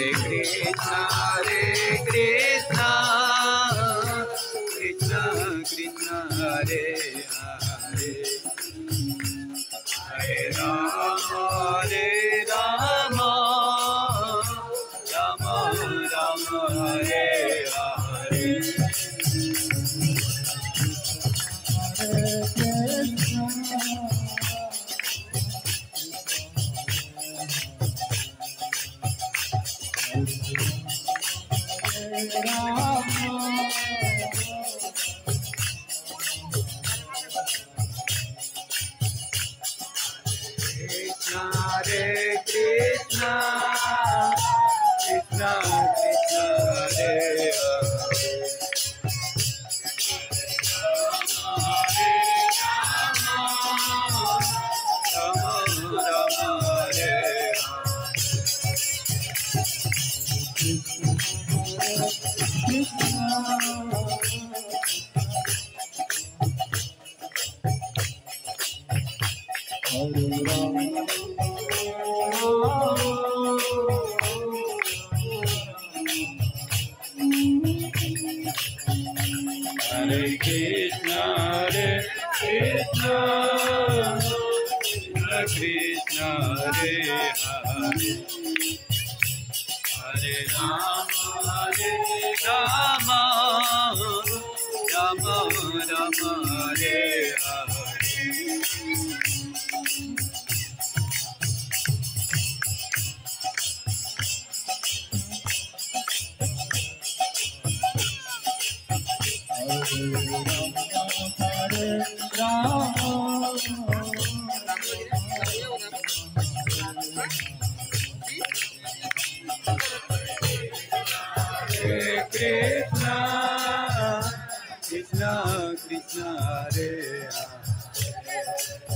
Krishna Krishna Krishna Hare Hare Hare Rama Rama Rama Hare Hare Hare Krishna Krishna Krishna Hare Hare Rama Rama Hare Hare Krishna Krishna Krishna Hare Hare Hare Rama Rama Rama Hare Hare Krishna Krishna Krishna Hare Hare